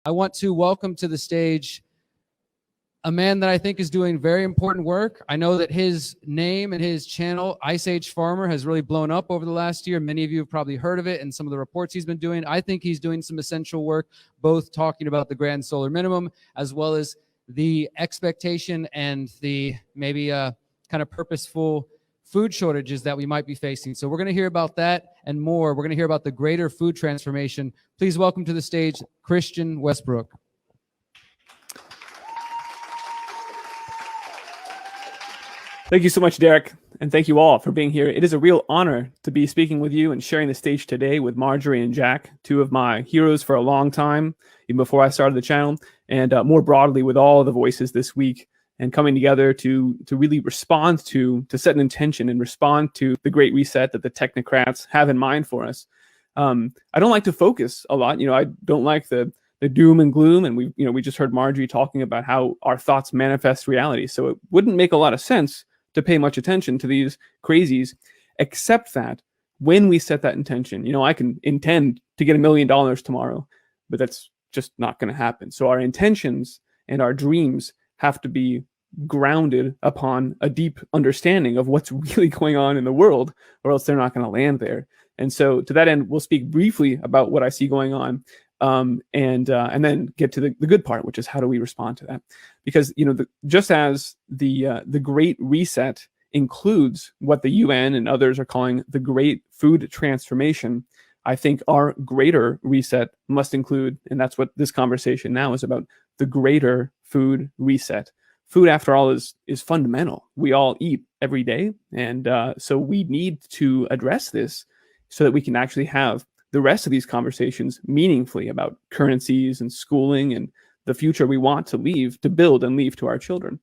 I want to welcome to the stage a man that I think is doing very important work. I know that his name and his channel, Ice Age Farmer, has really blown up over the last year. Many of you have probably heard of it and some of the reports he's been doing. I think he's doing some essential work, both talking about the grand solar minimum, as well as the expectation and the maybe kind of purposeful food shortages that we might be facing. So we're going to hear about that and more. We're going to hear about the greater food transformation. Please welcome to the stage, Christian Westbrook. Thank you so much, Derek, and thank you all for being here. It is a real honor to be speaking with you and sharing the stage today with Marjorie and Jack, two of my heroes for a long time, even before I started the channel, and more broadly with all the voices this week and coming together to really respond to set an intention and respond to the great reset that the technocrats have in mind for us. I don't like to focus a lot. I don't like the doom and gloom, and we just heard Marjorie talking about how our thoughts manifest reality. So it wouldn't make a lot of sense to pay much attention to these crazies, except that when we set that intention, I can intend to get $1 million tomorrow, but that's just not going to happen. So our intentions and our dreams have to be grounded upon a deep understanding of what's really going on in the world, or else they're not going to land there. And so to that end, we'll speak briefly about what I see going on, and then get to the good part, which is how do we respond to that? Because just as the Great Reset includes what the UN and others are calling the Great Food Transformation, I think our greater reset must include, and that's what this conversation now is about, the greater food reset. Food, after all, is fundamental. We all eat every day, and so we need to address this so that we can actually have the rest of these conversations meaningfully about currencies and schooling and the future we want to build and leave to our children.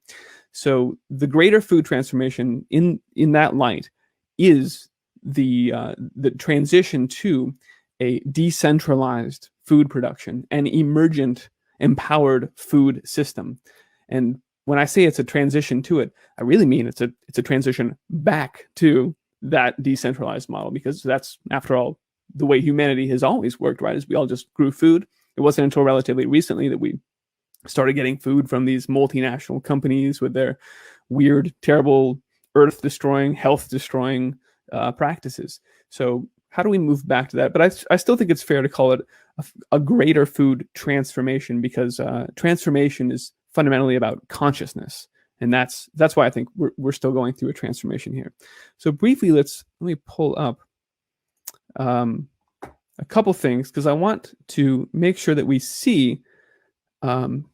So the greater food transformation in that light is the transition to a decentralized food production, an emergent, empowered food system. And when I say it's a transition to it, I really mean it's a transition back to that decentralized model, because that's, after all, the way humanity has always worked, right? Is we all just grew food. It wasn't until relatively recently that we started getting food from these multinational companies with their weird, terrible, earth-destroying, health-destroying practices. So how do we move back to that? But I still think it's fair to call it a greater food transformation, because transformation is fundamentally about consciousness. And that's why I think we're still going through a transformation here. So briefly, let me pull up a couple things, because I want to make sure that we see some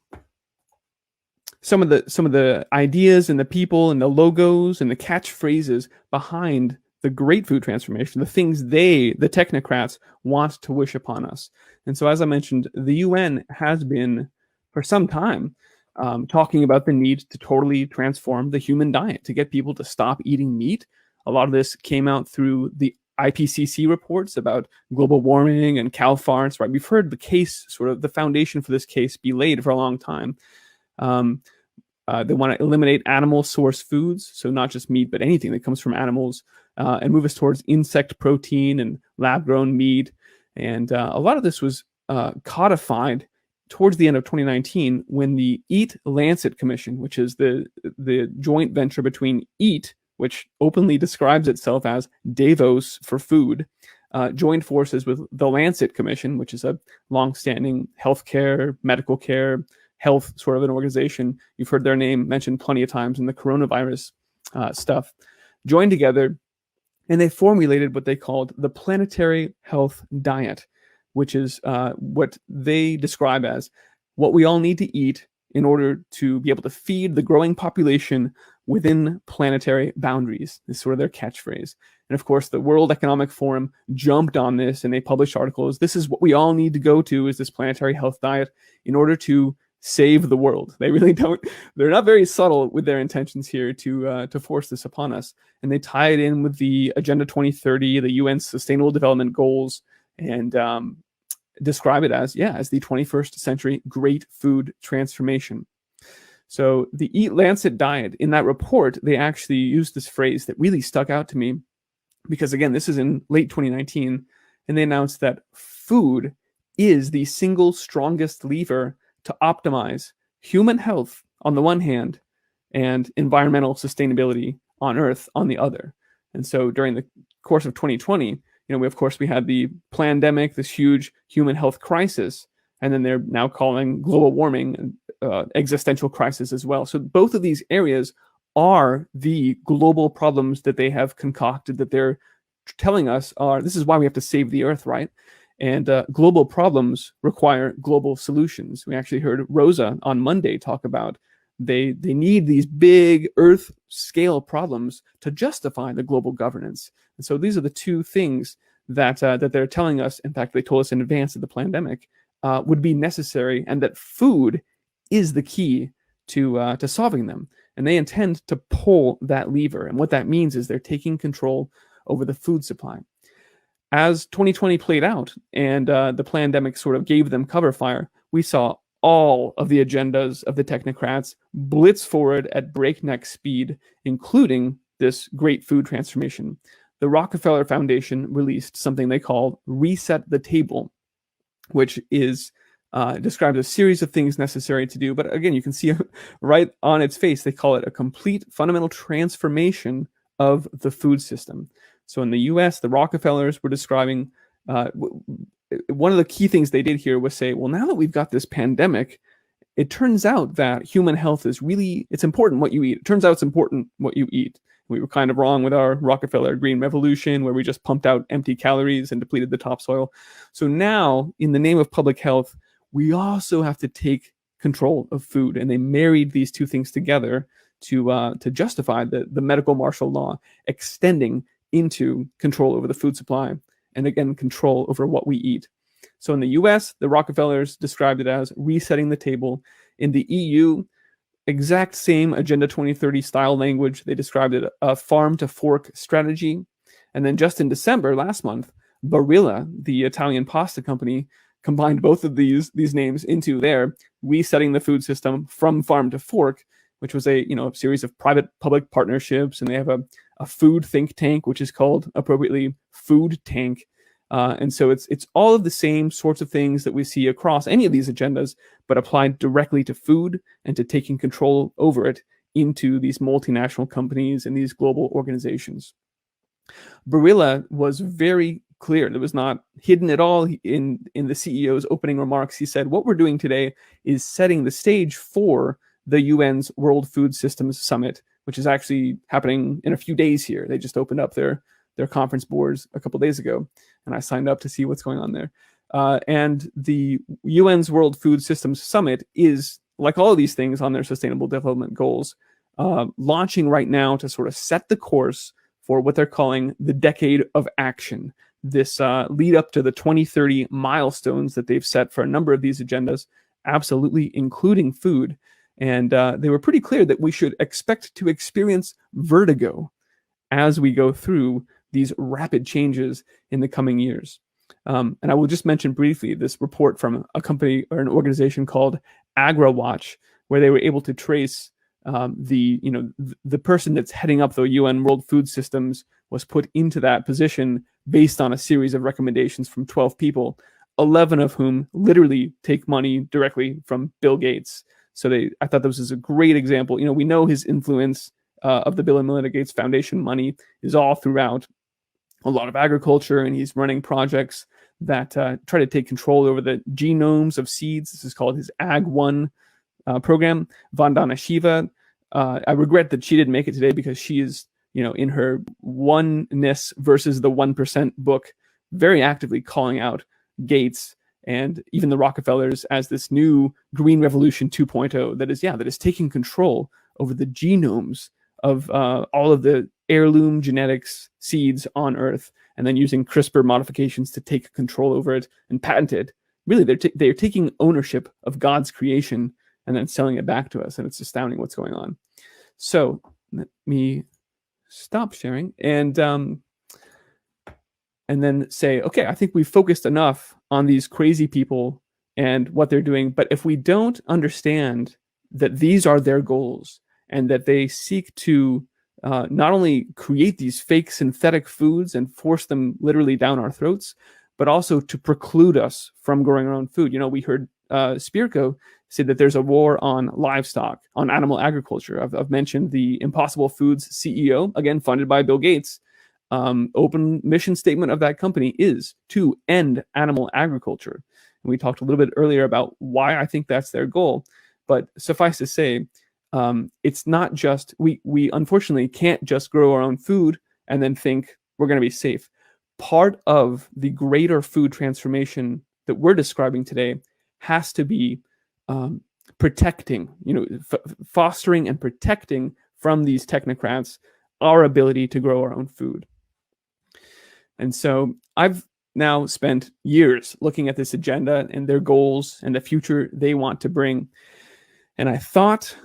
of the ideas and the people and the logos and the catchphrases behind the great food transformation, the things the technocrats want to wish upon us. And so, as I mentioned, the UN has been for some time talking about the need to totally transform the human diet, to get people to stop eating meat. A lot of this came out through the IPCC reports about global warming and cow farts, right? We've heard the case, sort of the foundation for this case, be laid for a long time. They want to eliminate animal source foods, so not just meat, but anything that comes from animals, and move us towards insect protein and lab-grown meat. And a lot of this was codified towards the end of 2019 when the Eat Lancet Commission, which is the joint venture between EAT, which openly describes itself as Davos for food, joined forces with the Lancet Commission, which is a long-standing healthcare, medical care, health sort of an organization. You've heard their name mentioned plenty of times in the coronavirus stuff, joined together, and they formulated what they called the Planetary Health Diet, which is what they describe as what we all need to eat in order to be able to feed the growing population within planetary boundaries, is sort of their catchphrase. And of course, the World Economic Forum jumped on this, and they published articles. This is what we all need to go to, is this planetary health diet in order to save the world. They really don't, they're not very subtle with their intentions here to force this upon us. And they tie it in with the Agenda 2030, the UN Sustainable Development Goals, and describe it as the 21st century great food transformation. So the Eat Lancet diet, in that report, they actually used this phrase that really stuck out to me, because again, this is in late 2019, and they announced that food is the single strongest lever to optimize human health on the one hand and environmental sustainability on Earth on the other. And so during the course of 2020, we had the pandemic, this huge human health crisis, and then they're now calling global warming existential crisis as well. So both of these areas are the global problems that they have concocted, that they're telling us this is why we have to save the Earth, right? And global problems require global solutions. We actually heard Rosa on Monday talk about they need these big Earth scale problems to justify the global governance. And so these are the two things that they're telling us. In fact, they told us in advance of the pandemic would be necessary, and that food is the key to solving them. And they intend to pull that lever. And what that means is they're taking control over the food supply. As 2020 played out and the pandemic sort of gave them cover fire, we saw all of the agendas of the technocrats blitz forward at breakneck speed, including this great food transformation. The Rockefeller Foundation released something they call Reset the Table, which is describes a series of things necessary to do. But again, you can see right on its face, they call it a complete fundamental transformation of the food system. So in the US, the Rockefellers were describing one of the key things they did here was say, well, now that we've got this pandemic, it turns out that human health is it's important what you eat. It turns out it's important what you eat. We were kind of wrong with our Rockefeller Green Revolution, where we just pumped out empty calories and depleted the topsoil. So now, in the name of public health, we also have to take control of food. And they married these two things together to justify the medical martial law, extending into control over the food supply, and again, control over what we eat. So in the US, the Rockefellers described it as resetting the table. In the EU, exact same Agenda 2030 style language. They described it a farm to fork strategy. And then just in December last month, Barilla, the Italian pasta company, combined both of these names into their resetting the food system from farm to fork, which was a series of private-public partnerships. And they have a food think tank, which is called appropriately Food Tank. And so it's all of the same sorts of things that we see across any of these agendas, but applied directly to food and to taking control over it into these multinational companies and these global organizations. Barilla was very clear. It was not hidden at all in the CEO's opening remarks. He said, what we're doing today is setting the stage for the UN's World Food Systems Summit, which is actually happening in a few days here. They just opened up their conference boards a couple days ago, and I signed up to see what's going on there. And the UN's World Food Systems Summit is, like all of these things on their sustainable development goals, launching right now to sort of set the course for what they're calling the decade of action. This lead up to the 2030 milestones that they've set for a number of these agendas, absolutely including food. And they were pretty clear that we should expect to experience vertigo as we go through these rapid changes in the coming years. And I will just mention briefly this report from a company or an organization called AgriWatch, where they were able to trace the person that's heading up the UN World Food Systems was put into that position based on a series of recommendations from 12 people, 11 of whom literally take money directly from Bill Gates. So I thought this was a great example. We know his influence of the Bill and Melinda Gates Foundation money is all throughout a lot of agriculture, and he's running projects that try to take control over the genomes of seeds. This is called his Ag One program. Vandana Shiva, I regret that she didn't make it today because she is, in her oneness versus the 1% book, very actively calling out Gates and even the Rockefellers as this new Green Revolution 2.0 that is taking control over the genomes of all of the heirloom genetics seeds on Earth, and then using CRISPR modifications to take control over it and patent it. Really, they're taking ownership of God's creation and then selling it back to us, and it's astounding what's going on. So let me stop sharing and then say, okay, I think we've focused enough on these crazy people and what they're doing, but if we don't understand that these are their goals and that they seek to not only create these fake synthetic foods and force them literally down our throats, but also to preclude us from growing our own food. We heard Spirko say that there's a war on livestock, on animal agriculture. I've mentioned the Impossible Foods CEO, again, funded by Bill Gates. Open mission statement of that company is to end animal agriculture. And we talked a little bit earlier about why I think that's their goal. But suffice to say, it's not just, we unfortunately can't just grow our own food and then think we're going to be safe. Part of the greater food transformation that we're describing today has to be protecting, fostering and protecting from these technocrats our ability to grow our own food. And so I've now spent years looking at this agenda and their goals and the future they want to bring. And I thought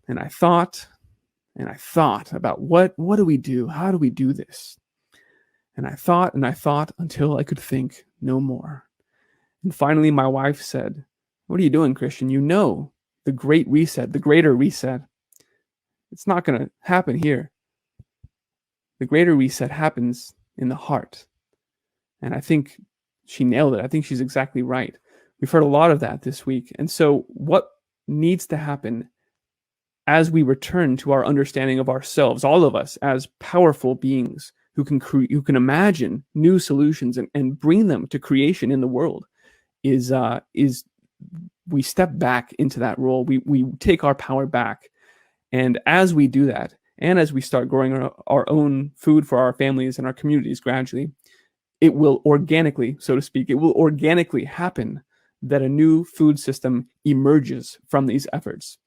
about what do we do? How do we do this? And I thought until I could think no more. And finally, my wife said, "What are you doing, Christian? The Great Reset, the Greater Reset, it's not going to happen here. The Greater Reset happens in the heart." And I think she nailed it. I think she's exactly right. We've heard a lot of that this week. And so what needs to happen as we return to our understanding of ourselves, all of us as powerful beings who can imagine new solutions and bring them to creation in the world, is we step back into that role. We take our power back. And as we do that, and as we start growing our own food for our families and our communities gradually, it will organically, so to speak, happen that a new food system emerges from these efforts.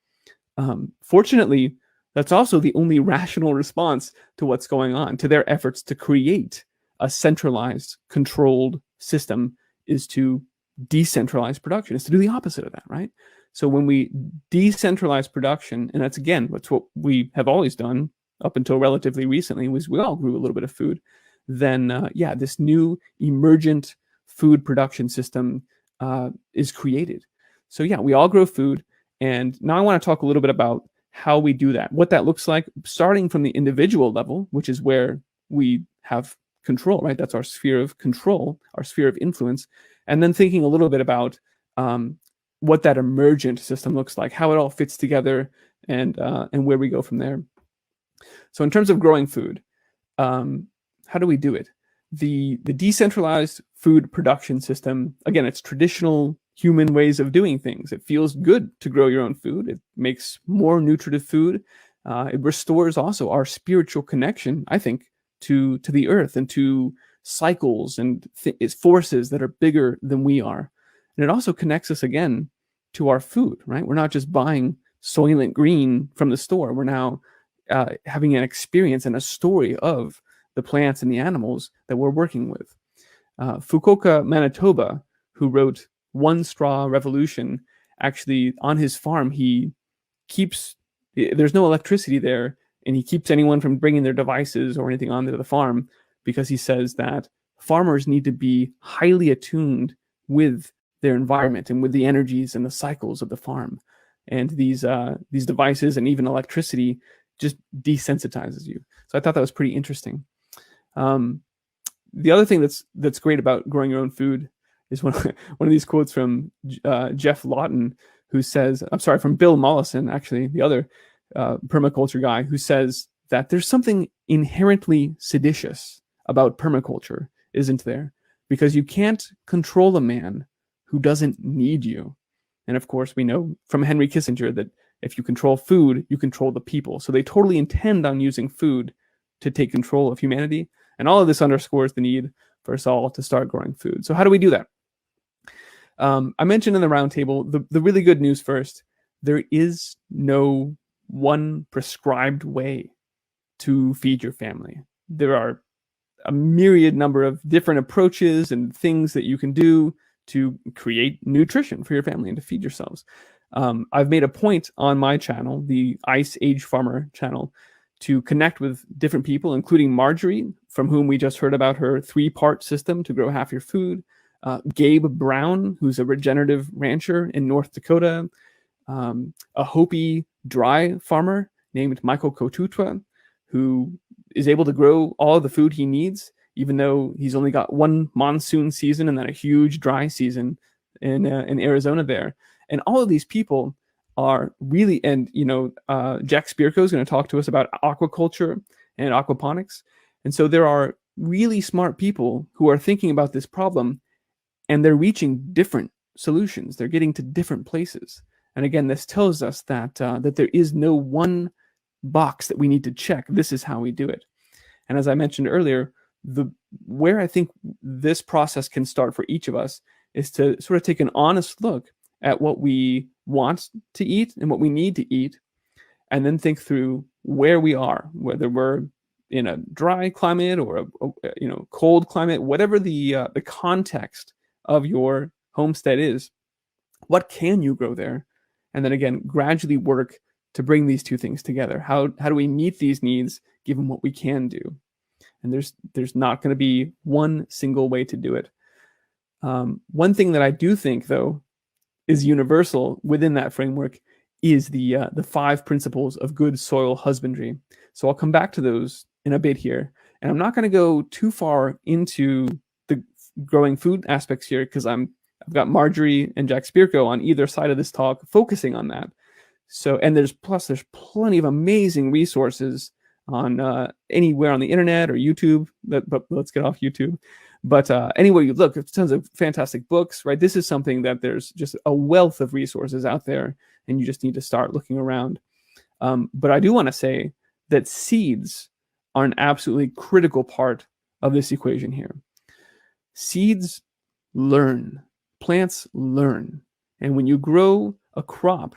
Fortunately, that's also the only rational response to what's going on, to their efforts to create a centralized, controlled system, is to decentralize production. It's to do the opposite of that, right? So when we decentralize production, and that's what we have always done up until relatively recently, was we all grew a little bit of food, then this new emergent food production system is created. So we all grow food. And now I want to talk a little bit about how we do that, what that looks like, starting from the individual level, which is where we have control, right? That's our sphere of control, our sphere of influence. And then thinking a little bit about what that emergent system looks like, how it all fits together, and where we go from there. So in terms of growing food, how do we do it? The decentralized food production system, again, it's traditional human ways of doing things. It feels good to grow your own food. It makes more nutritive food. It restores also our spiritual connection, I think, to the earth and to cycles and forces that are bigger than we are. And it also connects us again to our food, right? We're not just buying Soylent Green from the store. We're now having an experience and a story of the plants and the animals that we're working with. Fukuoka, Manitoba, who wrote One Straw Revolution, actually on his farm, there's no electricity there, and he keeps anyone from bringing their devices or anything onto the farm, because he says that farmers need to be highly attuned with their environment and with the energies and the cycles of the farm. And these devices and even electricity just desensitizes you. So I thought that was pretty interesting. The other thing that's great about growing your own food is one of these quotes from Jeff Lawton, who says, from Bill Mollison, actually, the other permaculture guy, who says that there's something inherently seditious about permaculture, isn't there? Because you can't control a man who doesn't need you. And of course, we know from Henry Kissinger that if you control food, you control the people. So they totally intend on using food to take control of humanity. And all of this underscores the need for us all to start growing food. So how do we do that? I mentioned in the roundtable, the really good news first, there is no one prescribed way to feed your family. There are a myriad number of different approaches and things that you can do to create nutrition for your family and to feed yourselves. I've made a point on my channel, the Ice Age Farmer channel, to connect with different people, including Marjorie, from whom we just heard about her 3-part system to grow half your food. Gabe Brown, who's a regenerative rancher in North Dakota. A Hopi dry farmer named Michael Kotutwa, who is able to grow all of the food he needs even though he's only got one monsoon season and then a huge dry season in Arizona there. And all of these people are really, and Jack Spirko is going to talk to us about aquaculture and aquaponics. And so there are really smart people who are thinking about this problem, and they're reaching different solutions. They're getting to different places. And again, this tells us that there is no one box that we need to check. This is how we do it. And as I mentioned earlier, where I think this process can start for each of us is to sort of take an honest look at what we want to eat and what we need to eat, and then think through where we are, whether we're in a dry climate or a cold climate, whatever the context of your homestead is. What can you grow there? And then again, gradually work to bring these two things together. How do we meet these needs given what we can do? And there's not going to be one single way to do it. One thing that I do think, though, is universal within that framework is the 5 principles of good soil husbandry. So I'll come back to those in a bit here. And I'm not going to go too far into the growing food aspects here, because I've got Marjorie and Jack Spirko on either side of this talk focusing on that. So, and there's plenty of amazing resources on anywhere on the internet or YouTube. But let's get off YouTube. But anywhere you look, there's tons of fantastic books, right? This is something that there's just a wealth of resources out there, and you just need to start looking around. But I do want to say that seeds are an absolutely critical part of this equation here. Seeds learn. Plants learn. And when you grow a crop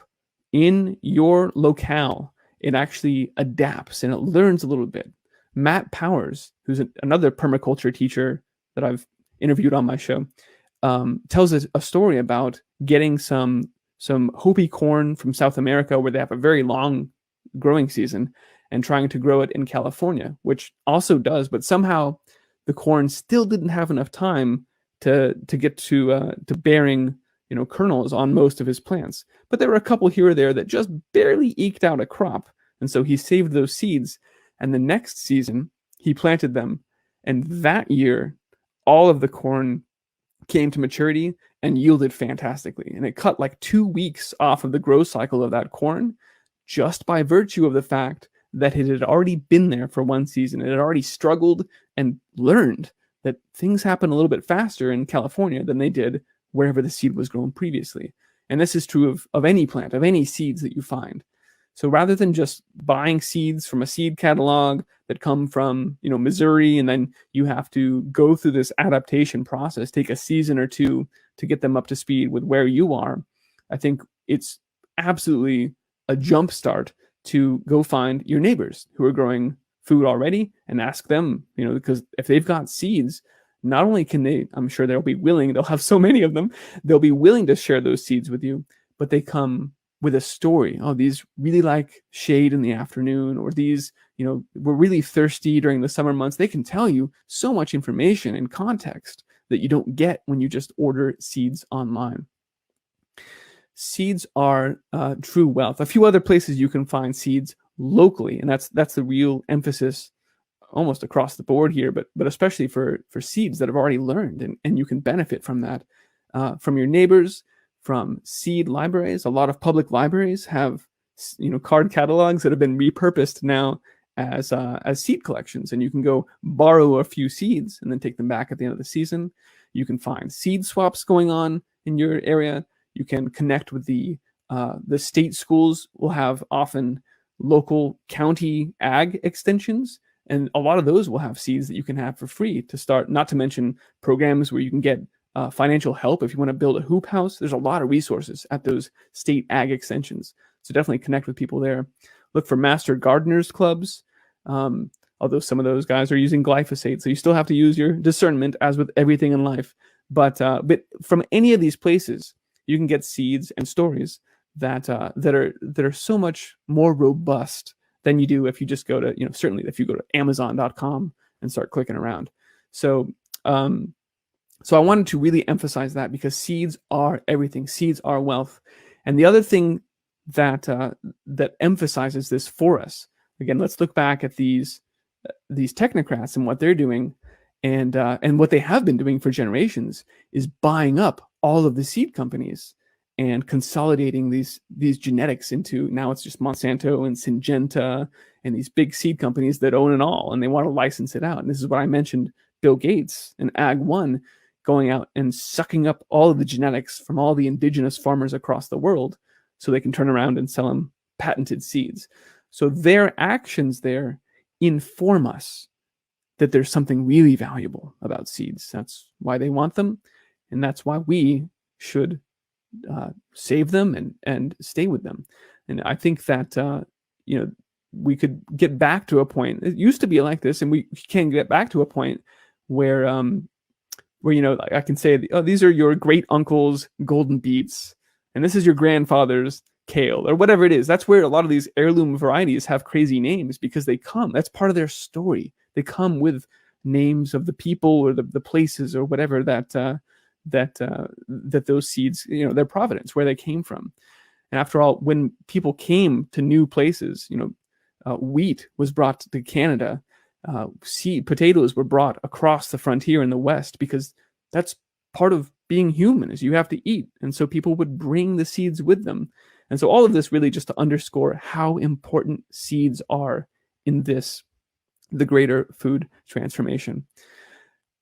in your locale, it actually adapts and it learns a little bit. Matt Powers, who's another permaculture teacher that I've interviewed on my show, tells us a story about getting some Hopi corn from South America, where they have a very long growing season, and trying to grow it in California, which also does, but somehow the corn still didn't have enough time to get to bearing kernels on most of his plants. But there were a couple here or there that just barely eked out a crop, and so he saved those seeds, and the next season he planted them, and that year all of the corn came to maturity and yielded fantastically. And it cut like 2 weeks off of the growth cycle of that corn, just by virtue of the fact that it had already been there for one season. It had already struggled and learned that things happen a little bit faster in California than they did wherever the seed was grown previously. And this is true of any plant, of any seeds that you find. So rather than just buying seeds from a seed catalog that come from, Missouri, and then you have to go through this adaptation process, take a season or two to get them up to speed with where you are, I think it's absolutely a jump start to go find your neighbors who are growing food already and ask them, because if they've got seeds, not only can they, I'm sure they'll have so many of them, they'll be willing to share those seeds with you, but they come with a story. Oh, these really like shade in the afternoon, or these, we're really thirsty during the summer months. They can tell you so much information and context that you don't get when you just order seeds online. Seeds are true wealth. A few other places you can find seeds locally, and that's the real emphasis almost across the board here, but especially for seeds that have already learned, and you can benefit from that, from your neighbors, from seed libraries. A lot of public libraries have card catalogs that have been repurposed now as seed collections, and you can go borrow a few seeds and then take them back at the end of the season. You can find seed swaps going on in your area. You can connect with the state schools will have often local county ag extensions, and a lot of those will have seeds that you can have for free to start, not to mention programs where you can get financial help if you want to build a hoop house. There's a lot of resources at those state ag extensions. So definitely connect with people there. Look for master gardeners clubs, although some of those guys are using glyphosate. So you still have to use your discernment, as with everything in life. But from any of these places, you can get seeds and stories that are so much more robust than you do if you just go to, certainly if you go to Amazon.com and start clicking around. So I wanted to really emphasize that, because seeds are everything. Seeds are wealth. And the other thing that emphasizes this for us, again, let's look back at these technocrats and what they're doing, And what they have been doing for generations is buying up all of the seed companies and consolidating these genetics into, now it's just Monsanto and Syngenta and these big seed companies that own it all, and they want to license it out. And this is what I mentioned, Bill Gates and Ag One going out and sucking up all of the genetics from all the indigenous farmers across the world so they can turn around and sell them patented seeds. So their actions there inform us that there's something really valuable about seeds. That's why they want them, and that's why we should save them and stay with them. And I think that we could get back to a point. It used to be like this, and we can get back to a point where I can say, oh, these are your great uncle's golden beets, and this is your grandfather's kale, or whatever it is. That's where a lot of these heirloom varieties have crazy names, because that's part of their story. They come with names of the people or the places or whatever that those seeds, their provenance, where they came from. And after all, when people came to new places, wheat was brought to Canada. Potatoes were brought across the frontier in the West, because that's part of being human, is you have to eat. And so people would bring the seeds with them. And so all of this really just to underscore how important seeds are in the greater food transformation.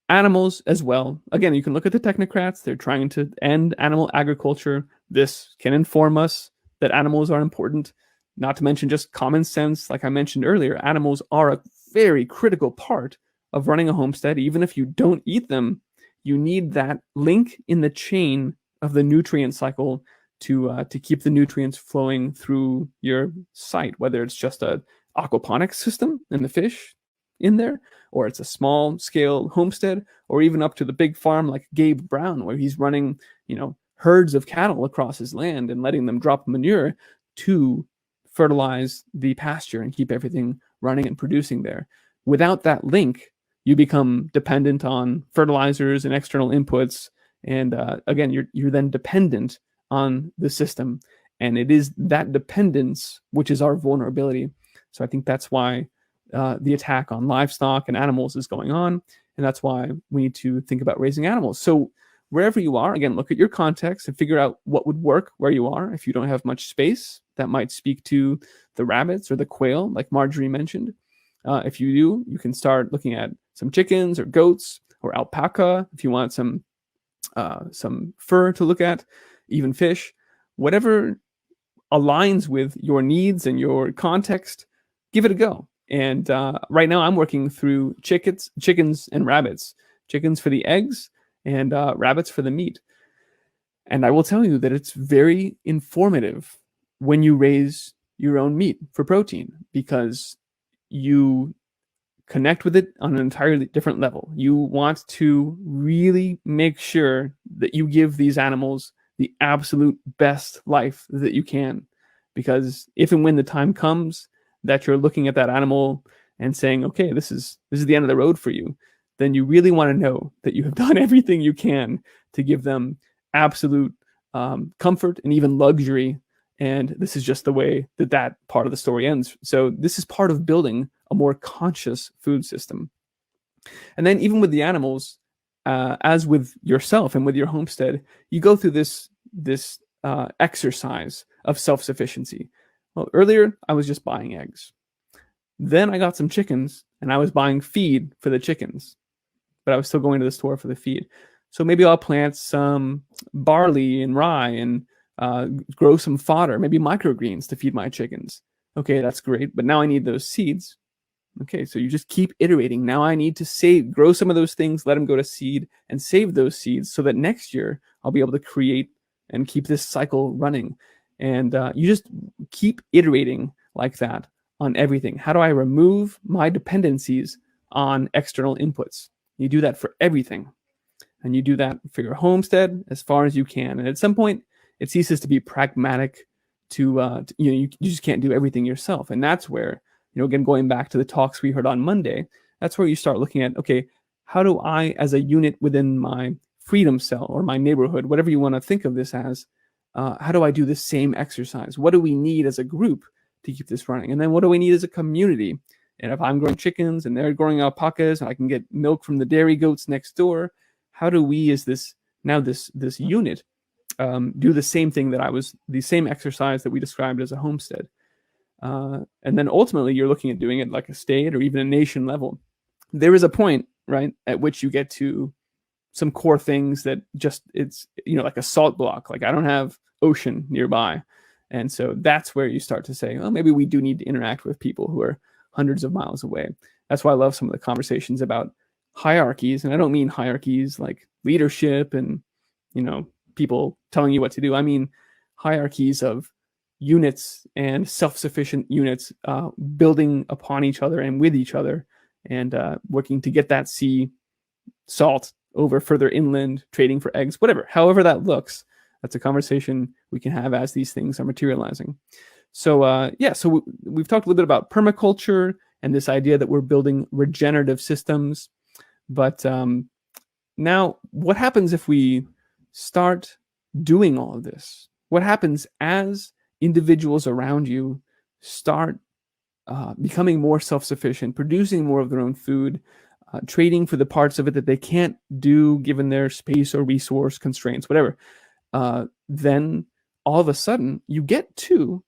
Animals as well. Again, you can look at the technocrats. They're trying to end animal agriculture. This can inform us that animals are important, not to mention just common sense. Like I mentioned earlier, animals are a very critical part of running a homestead. Even if you don't eat them, you need that link in the chain of the nutrient cycle to keep the nutrients flowing through your site, whether it's just a aquaponics system and the fish in there, or it's a small scale homestead, or even up to the big farm like Gabe Brown, where he's running, herds of cattle across his land and letting them drop manure to fertilize the pasture and keep everything running and producing there. Without that link, you become dependent on fertilizers and external inputs. And again, you're then dependent on the system. And it is that dependence which is our vulnerability. So I think that's why the attack on livestock and animals is going on. And that's why we need to think about raising animals. So wherever you are, again, look at your context and figure out what would work where you are. If you don't have much space, that might speak to the rabbits or the quail, like Marjorie mentioned. If you do, you can start looking at some chickens or goats or alpaca. If you want some fur to look at, even fish, whatever aligns with your needs and your context, give it a go. And right now I'm working through chickens and rabbits, chickens for the eggs and rabbits for the meat. And I will tell you that it's very informative when you raise your own meat for protein, because you connect with it on an entirely different level. You want to really make sure that you give these animals the absolute best life that you can, because if and when the time comes that you're looking at that animal and saying, okay, this is the end of the road for you, then you really want to know that you have done everything you can to give them absolute comfort and even luxury. And this is just the way that part of the story ends. So this is part of building a more conscious food system. And then even with the animals, as with yourself and with your homestead, you go through this exercise of self-sufficiency. Well, earlier I was just buying eggs. Then I got some chickens and I was buying feed for the chickens, but I was still going to the store for the feed. So maybe I'll plant some barley and rye and grow some fodder, maybe microgreens to feed my chickens. Okay, that's great, but now I need those seeds. Okay, so you just keep iterating. Now I need to grow some of those things, let them go to seed, and save those seeds so that next year I'll be able to create and keep this cycle running. And you just keep iterating like that on everything. How do I remove my dependencies on external inputs? You do that for everything. And you do that for your homestead as far as you can. And at some point, it ceases to be pragmatic you just can't do everything yourself. And that's where, again, going back to the talks we heard on Monday, that's where you start looking at, okay, how do I, as a unit within my freedom cell or my neighborhood, whatever you want to think of this as, how do I do this same exercise? What do we need as a group to keep this running? And then what do we need as a community And if I'm growing chickens and they're growing alpacas and I can get milk from the dairy goats next door, how do we as this unit do the same thing the same exercise that we described as a homestead? And then ultimately you're looking at doing it like a state or even a nation level. There is a point, right, at which you get to some core things that just, it's, like a salt block. Like I don't have ocean nearby. And so that's where you start to say, well, maybe we do need to interact with people who are hundreds of miles away. That's why I love some of the conversations about hierarchies. And I don't mean hierarchies like leadership and, people telling you what to do. I mean hierarchies of units and self-sufficient units building upon each other and with each other and working to get that sea salt over further inland, trading for eggs, whatever, however that looks. That's a conversation we can have as these things are materializing. So so we've talked a little bit about permaculture and this idea that we're building regenerative systems. But now what happens if we start doing all of this? What happens as individuals around you start becoming more self-sufficient, producing more of their own food, trading for the parts of it that they can't do given their space or resource constraints, whatever? Then all of a sudden you get to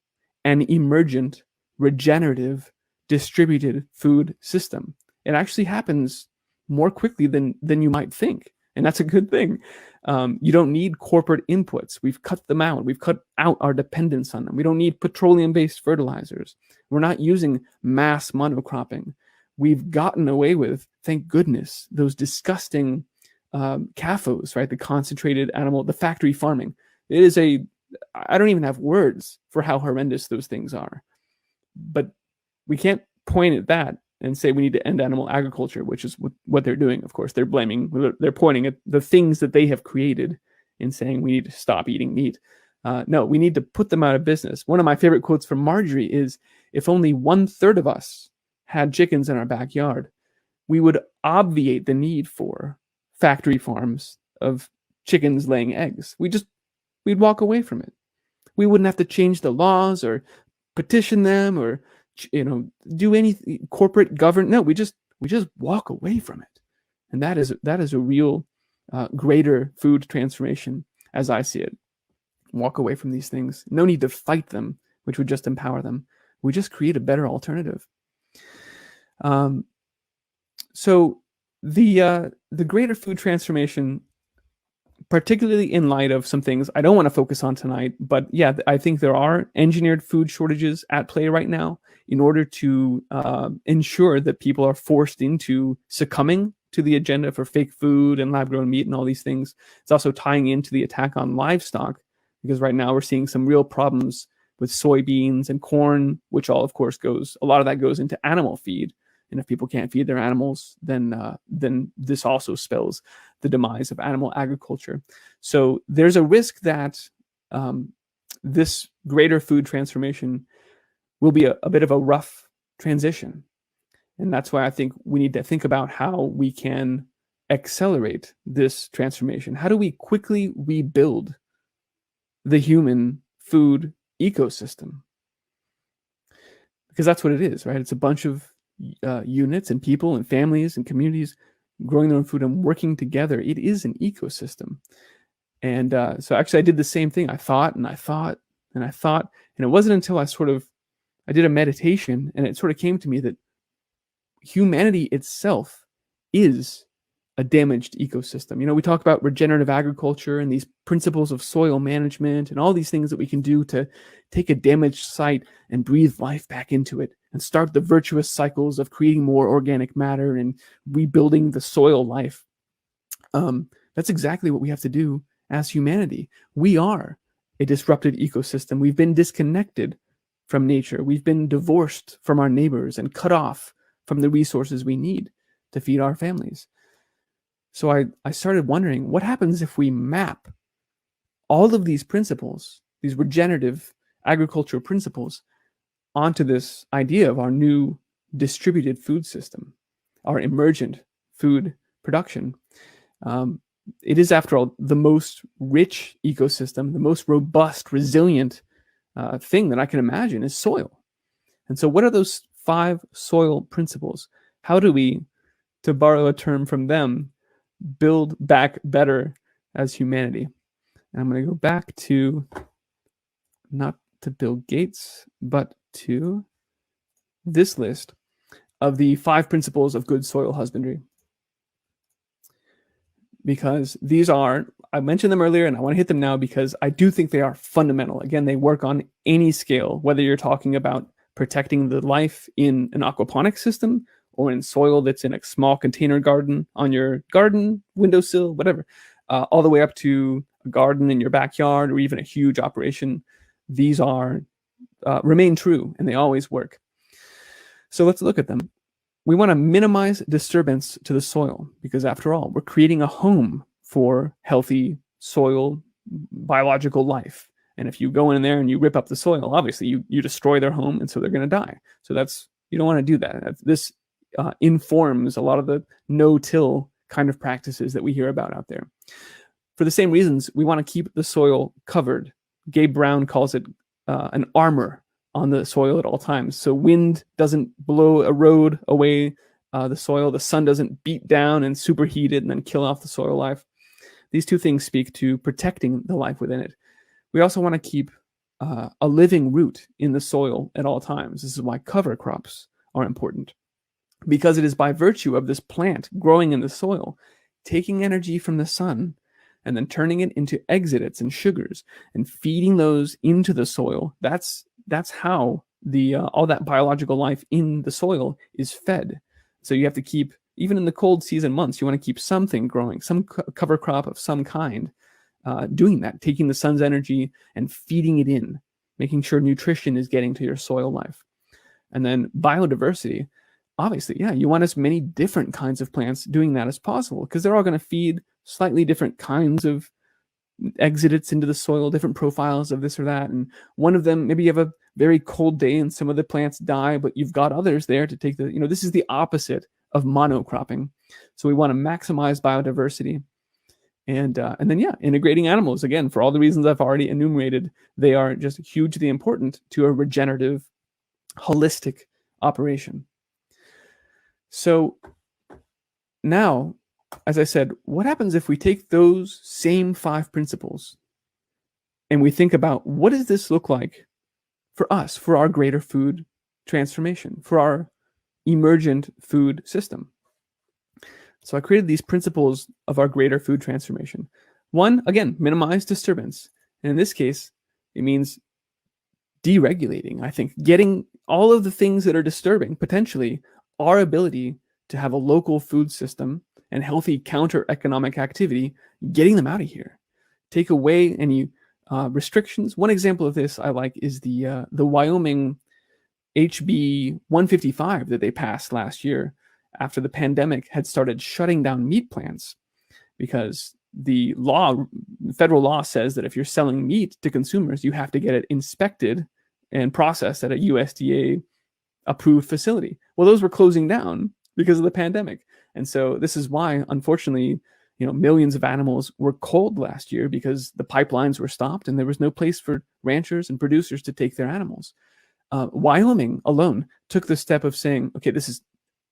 an emergent, regenerative, distributed food system. It actually happens more quickly than you might think. And that's a good thing. You don't need corporate inputs. We've cut them out. We've cut out our dependence on them. We don't need petroleum-based fertilizers. We're not using mass monocropping. We've gotten away with, thank goodness, those disgusting CAFOs, right? The concentrated animal, the factory farming. It is I don't even have words for how horrendous those things are. But we can't point at that and say we need to end animal agriculture, which is what they're doing. Of course, they're pointing at the things that they have created and saying we need to stop eating meat. No, we need to put them out of business. One of my favorite quotes from Marjorie is, if only 1/3 of us had chickens in our backyard, we would obviate the need for factory farms of chickens laying eggs. We'd walk away from it. We wouldn't have to change the laws or petition them or do any corporate governance. No, we just walk away from it. And that is a real greater food transformation as I see it. Walk away from these things. No need to fight them, which would just empower them. We just create a better alternative. So the greater food transformation, particularly in light of some things I don't want to focus on tonight, but yeah, I think there are engineered food shortages at play right now in order to ensure that people are forced into succumbing to the agenda for fake food and lab-grown meat and all these things. It's also tying into the attack on livestock, because right now we're seeing some real problems with soybeans and corn, which all, of course, a lot of that goes into animal feed. And if people can't feed their animals, then this also spells the demise of animal agriculture. So there's a risk that this greater food transformation will be a bit of a rough transition. And that's why I think we need to think about how we can accelerate this transformation. How do we quickly rebuild the human food ecosystem? Because that's what it is, right? It's a bunch of units and people and families and communities growing their own food and working together. It is an ecosystem. And so actually I did the same thing. I thought, and it wasn't until I did a meditation and it sort of came to me that humanity itself is a damaged ecosystem. We talk about regenerative agriculture and these principles of soil management and all these things that we can do to take a damaged site and breathe life back into it and start the virtuous cycles of creating more organic matter and rebuilding the soil life. That's exactly what we have to do as humanity. We are a disrupted ecosystem. We've been disconnected from nature. We've been divorced from our neighbors and cut off from the resources we need to feed our families. So I started wondering, what happens if we map all of these principles, these regenerative agricultural principles, onto this idea of our new distributed food system, our emergent food production? It is, after all, the most rich ecosystem, the most robust, resilient thing that I can imagine is soil. And so what are those 5 soil principles. How do we, to borrow a term from them, build back better as humanity? And I'm going to go back to, not to Bill Gates, but to this list of the 5 principles of good soil husbandry. Because these are, I mentioned them earlier and I want to hit them now because I do think they are fundamental. Again, they work on any scale, whether you're talking about protecting the life in an aquaponics system or in soil that's in a small container garden on your garden windowsill, whatever, all the way up to a garden in your backyard or even a huge operation. These are remain true and they always work. So let's look at them. We want to minimize disturbance to the soil because, after all, we're creating a home for healthy soil, biological life. And if you go in there and you rip up the soil, obviously you destroy their home, and so they're going to die. So you don't want to do that. This informs a lot of the no-till kind of practices that we hear about out there. For the same reasons, we want to keep the soil covered. Gabe Brown calls it an armor on the soil at all times. So wind doesn't erode away the soil. The sun doesn't beat down and superheat it and then kill off the soil life. These two things speak to protecting the life within it. We also want to keep a living root in the soil at all times. This is why cover crops are important, because it is by virtue of this plant growing in the soil, taking energy from the sun and then turning it into exudates and sugars and feeding those into the soil. That's how the all that biological life in the soil is fed. So you have to keep, even in the cold season months, you want to keep something growing, some cover crop of some kind, doing that, taking the sun's energy and feeding it in, making sure nutrition is getting to your soil life. And then biodiversity, obviously, yeah, you want as many different kinds of plants doing that as possible because they're all going to feed slightly different kinds of exudates into the soil, different profiles of this or that. And one of them, maybe you have a very cold day and some of the plants die, but you've got others there to take this is the opposite of monocropping. So we want to maximize biodiversity. And then, yeah, integrating animals, again, for all the reasons I've already enumerated, they are just hugely important to a regenerative, holistic operation. So now, as I said, what happens if we take those same 5 principles and we think about what does this look like for us, for our greater food transformation, for our emergent food system? So I created these principles of our greater food transformation. One, again, minimize disturbance. And in this case, it means deregulating, I think, getting all of the things that are disturbing, potentially, our ability to have a local food system and healthy counter-economic activity, getting them out of here. Take away any restrictions. One example of this I like is the Wyoming HB 155 that they passed last year after the pandemic had started shutting down meat plants, because the federal law says that if you're selling meat to consumers, you have to get it inspected and processed at a USDA approved facility. Well, those were closing down because of the pandemic. And so this is why, unfortunately, millions of animals were culled last year because the pipelines were stopped and there was no place for ranchers and producers to take their animals. Wyoming alone took the step of saying, okay, this is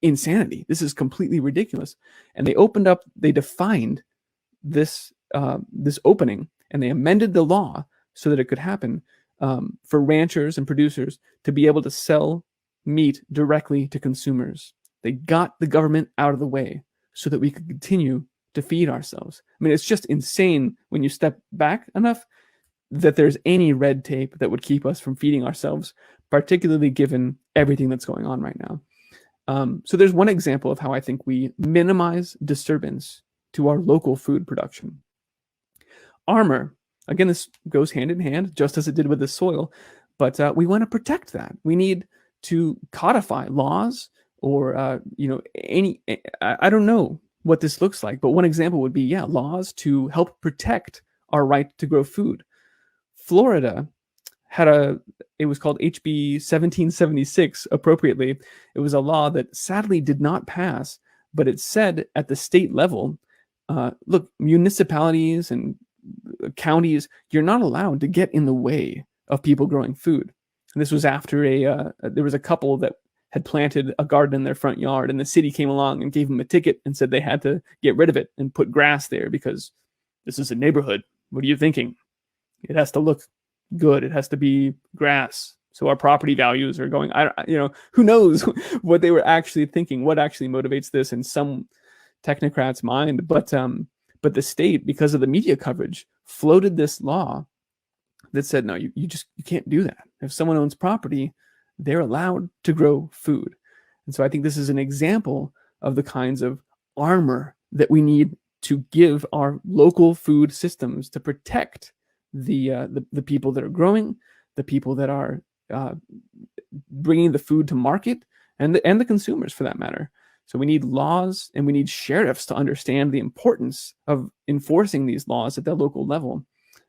insanity. This is completely ridiculous. And they defined this opening, and they amended the law so that it could happen for ranchers and producers to be able to sell meat directly to consumers. They got the government out of the way so that we could continue to feed ourselves. I mean, it's just insane when you step back enough that there's any red tape that would keep us from feeding ourselves, particularly given everything that's going on right now. So there's one example of how I think we minimize disturbance to our local food production. Armor, again, this goes hand in hand, just as it did with the soil, but we want to protect that. We need to codify laws or, I don't know what this looks like, but one example would be, laws to help protect our right to grow food. Florida it was called HB 1776, appropriately. It was a law that sadly did not pass, but it said at the state level, look, municipalities and counties, you're not allowed to get in the way of people growing food. And this was after there was a couple that had planted a garden in their front yard, and the city came along and gave them a ticket and said they had to get rid of it and put grass there because this is a neighborhood. What are you thinking? It has to look good. It has to be grass. So our property values are going, who knows what they were actually thinking, what actually motivates this in some technocrat's mind. But the state, because of the media coverage, floated this law that said, no, you can't do that. If someone owns property, they're allowed to grow food. And so I think this is an example of the kinds of armor that we need to give our local food systems to protect the people that are growing, the people that are bringing the food to market, and the consumers for that matter. So we need laws and we need sheriffs to understand the importance of enforcing these laws at the local level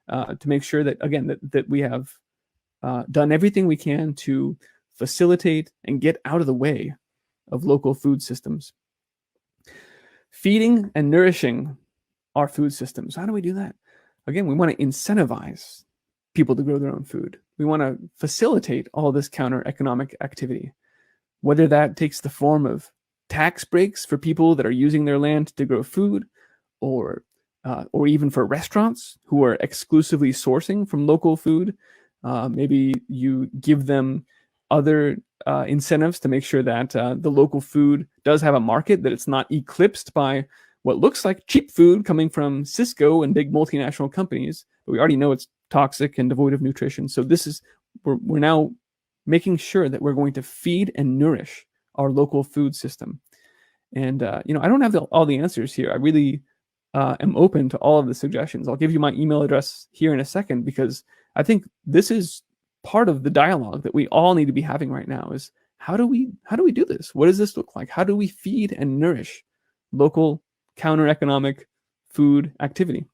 to make sure that, again, that we have done everything we can to facilitate and get out of the way of local food systems. Feeding and nourishing our food systems. How do we do that? Again, we want to incentivize people to grow their own food. We want to facilitate all this counter economic activity, whether that takes the form of tax breaks for people that are using their land to grow food, or even for restaurants who are exclusively sourcing from local food. Maybe you give them other incentives to make sure that the local food does have a market, that it's not eclipsed by what looks like cheap food coming from Cisco and big multinational companies, but we already know it's toxic and devoid of nutrition. So we're now making sure that we're going to feed and nourish our local food system. And I don't have all the answers here. I really am open to all of the suggestions. I'll give you my email address here in a second, because I think this is part of the dialogue that we all need to be having right now. Is how do we do this? What does this look like? How do we feed and nourish local counter-economic food activity?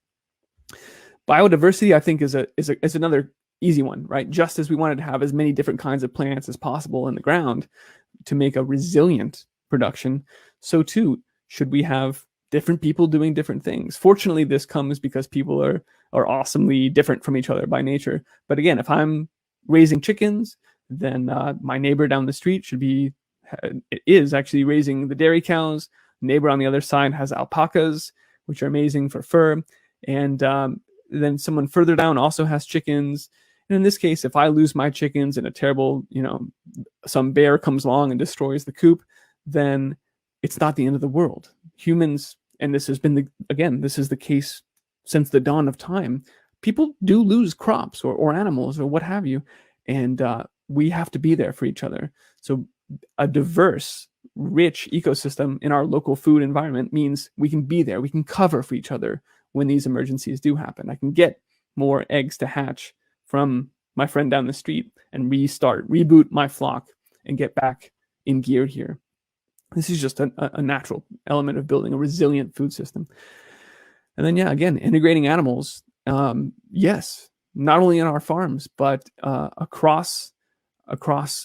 Biodiversity, I think, is another easy one, right? Just as we wanted to have as many different kinds of plants as possible in the ground to make a resilient production, so too should we have different people doing different things. Fortunately, this comes because people are awesomely different from each other by nature. But again, if I'm raising chickens, then my neighbor down the street is actually raising the dairy cows. Neighbor on the other side has alpacas, which are amazing for fur. And then someone further down also has chickens. And in this case, if I lose my chickens and a terrible, some bear comes along and destroys the coop, then it's not the end of the world. Humans, and this is the case since the dawn of time, people do lose crops or animals or what have you. And we have to be there for each other. So a diverse, rich ecosystem in our local food environment means we can be there. We can cover for each other when these emergencies do happen. I can get more eggs to hatch from my friend down the street and reboot my flock and get back in gear here. This is just a natural element of building a resilient food system. And then, again, integrating animals. Yes, not only in our farms, but across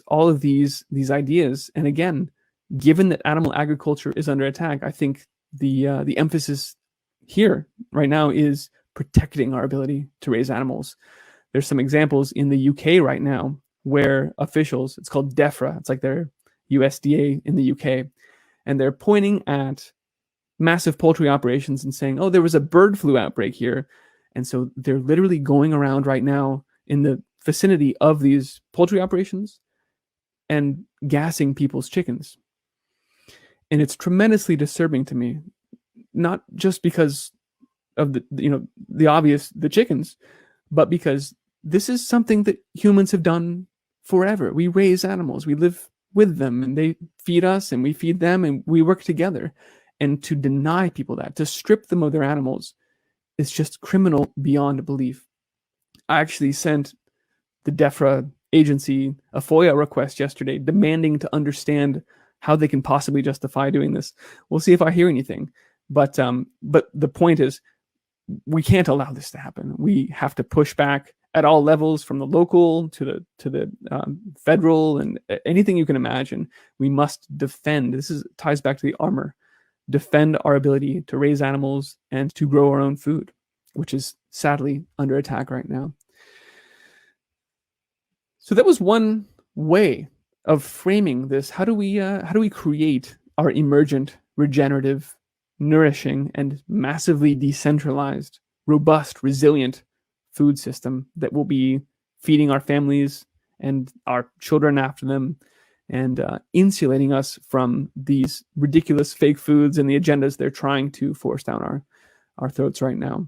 all of these ideas. And again, given that animal agriculture is under attack, I think the emphasis here right now is protecting our ability to raise animals. There's some examples in the UK right now where officials, it's called DEFRA, it's like their USDA in the UK, and they're pointing at massive poultry operations and saying, oh, there was a bird flu outbreak here. And so they're literally going around right now in the vicinity of these poultry operations and gassing people's chickens. And it's tremendously disturbing to me, not just because of the obvious, the chickens, but because this is something that humans have done forever. We raise animals, we live with them, and they feed us and we feed them, and we work together. And to deny people that, to strip them of their animals, is just criminal beyond belief. I actually sent the DEFRA agency a FOIA request yesterday demanding to understand how they can possibly justify doing this. We'll see if I hear anything. But the point is, we can't allow this to happen. We have to push back at all levels, from the local to the federal, and anything you can imagine. We must defend. This ties back to the armor. Defend our ability to raise animals and to grow our own food, which is sadly under attack right now. So that was one way of framing this. How do we create our emergent, regenerative, nourishing, and massively decentralized, robust, resilient food system that will be feeding our families and our children after them, and insulating us from these ridiculous fake foods and the agendas they're trying to force down our throats right now.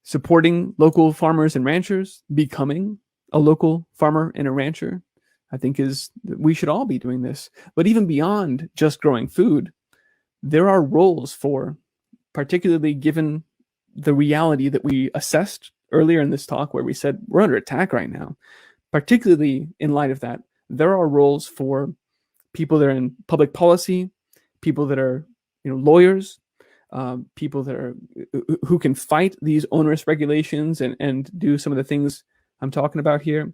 Supporting local farmers and ranchers, becoming a local farmer and a rancher, I think we should all be doing this. But even beyond just growing food, there are roles for, particularly given the reality that we assessed earlier in this talk, where we said we're under attack right now, particularly in light of that, there are roles for people that are in public policy, people that are, lawyers, people that are who can fight these onerous regulations and do some of the things I'm talking about here.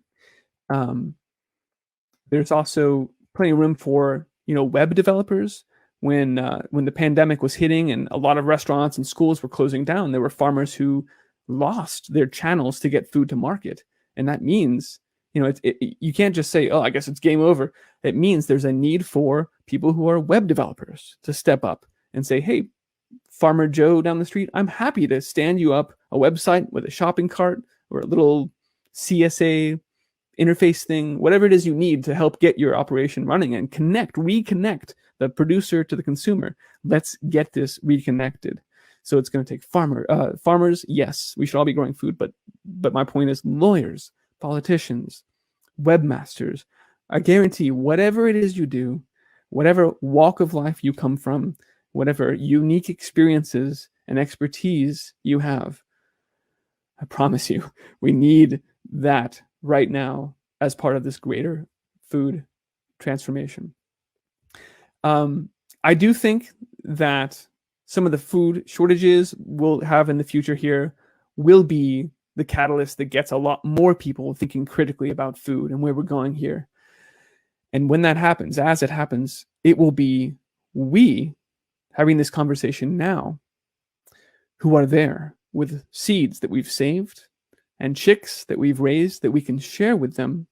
There's also plenty of room for web developers. When the pandemic was hitting and a lot of restaurants and schools were closing down, there were farmers who lost their channels to get food to market, and that means you can't just say, oh, I guess it's game over. It means there's a need for people who are web developers to step up and say, hey, Farmer Joe down the street, I'm happy to stand you up a website with a shopping cart or a little CSA interface thing, whatever it is you need to help get your operation running and reconnect the producer to the consumer. Let's get this reconnected. So it's going to take farmers. Yes, we should all be growing food, but my point is lawyers, politicians, webmasters. I guarantee whatever it is you do, whatever walk of life you come from, whatever unique experiences and expertise you have, I promise you, we need that right now as part of this greater food transformation. I do think that some of the food shortages we'll have in the future here will be the catalyst that gets a lot more people thinking critically about food and where we're going here. And when that happens, as it happens, it will be we having this conversation now who are there with seeds that we've saved and chicks that we've raised that we can share with them,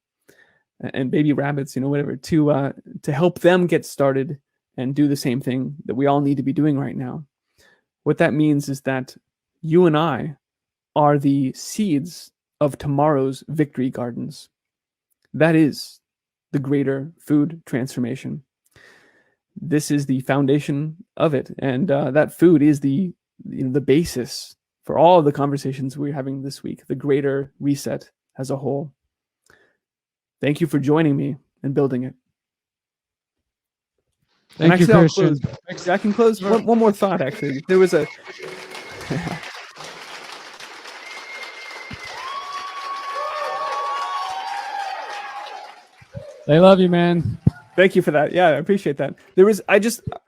and baby rabbits, whatever, to help them get started and do the same thing that we all need to be doing right now. What that means is that you and I are the seeds of tomorrow's victory gardens. That is the greater food transformation. This is the foundation of it, and that food is the basis for all of the conversations we're having this week, the greater reset as a whole. Thank you for joining me and building it. Thank you, Christian. I can close one more thought, actually. There was a... They love you, man. Thank you for that. Yeah, I appreciate that.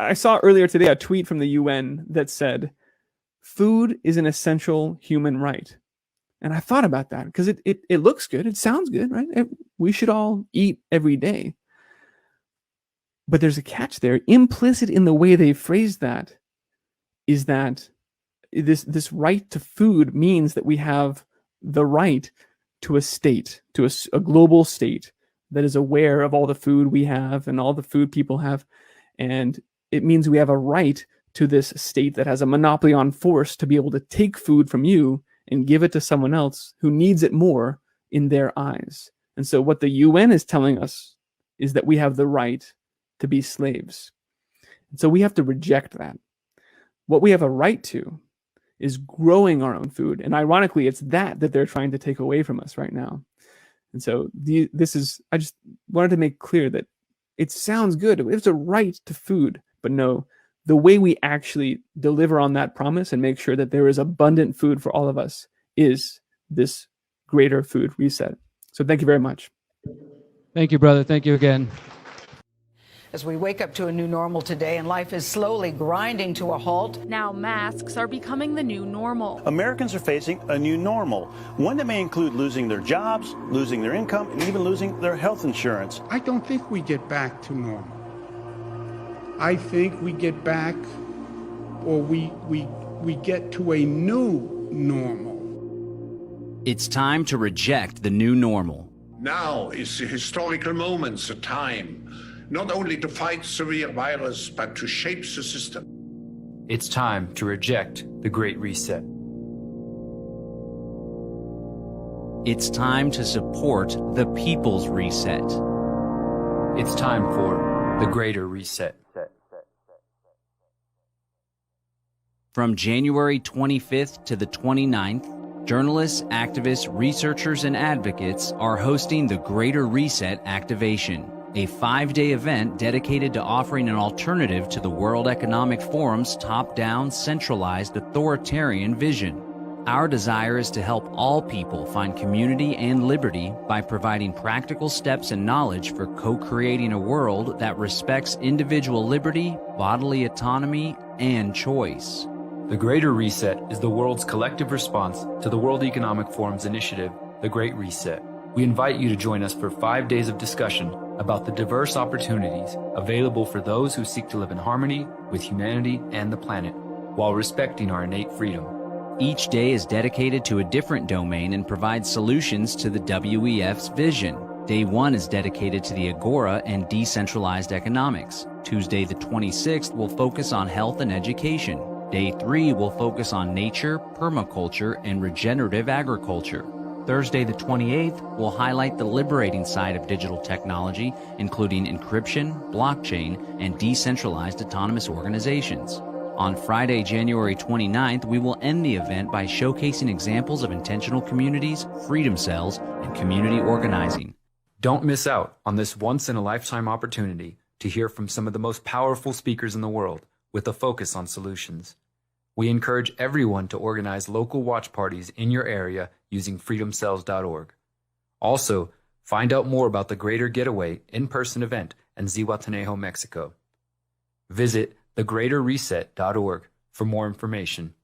I saw earlier today a tweet from the UN that said, food is an essential human right. And I thought about that because it looks good. It sounds good, right? We should all eat every day. But there's a catch there. Implicit in the way they phrased that is that this right to food means that we have the right to a state, to a global state that is aware of all the food we have and all the food people have. And it means we have a right to this state that has a monopoly on force to be able to take food from you and give it to someone else who needs it more in their eyes. And so what the UN is telling us is that we have the right to be slaves. And so we have to reject that. What we have a right to is growing our own food. And ironically, it's that they're trying to take away from us right now. And so I just wanted to make clear that it sounds good. It's a right to food, but no, the way we actually deliver on that promise and make sure that there is abundant food for all of us is this greater food reset. So thank you very much. Thank you, brother. Thank you again. As we wake up to a new normal today and life is slowly grinding to a halt. Now masks are becoming the new normal. Americans are facing a new normal, one that may include losing their jobs, losing their income, and even losing their health insurance. I don't think we get back to normal. I think we get back, or we get to a new normal. It's time to reject the new normal. Now is the historical moment, the time, not only to fight severe virus, but to shape the system. It's time to reject the Great Reset. It's time to support the People's Reset. It's time for the Greater Reset. From January 25th to the 29th, journalists, activists, researchers, and advocates are hosting the Greater Reset Activation, a 5-day event dedicated to offering an alternative to the World Economic Forum's top-down, centralized, authoritarian vision. Our desire is to help all people find community and liberty by providing practical steps and knowledge for co-creating a world that respects individual liberty, bodily autonomy, and choice. The Greater Reset is the world's collective response to the World Economic Forum's initiative, the Great Reset. We invite you to join us for 5 days of discussion about the diverse opportunities available for those who seek to live in harmony with humanity and the planet, while respecting our innate freedom. Each day is dedicated to a different domain and provides solutions to the WEF's vision. Day 1 is dedicated to the Agora and decentralized economics. Tuesday the 26th will focus on health and education. Day 3 will focus on nature, permaculture, and regenerative agriculture. Thursday the 28th will highlight the liberating side of digital technology, including encryption, blockchain, and decentralized autonomous organizations. On Friday, January 29th, we will end the event by showcasing examples of intentional communities, freedom cells, and community organizing. Don't miss out on this once-in-a-lifetime opportunity to hear from some of the most powerful speakers in the world with a focus on solutions. We encourage everyone to organize local watch parties in your area using freedomcells.org. Also, find out more about the Greater Getaway in-person event in Zihuatanejo, Mexico. Visit thegreaterreset.org for more information.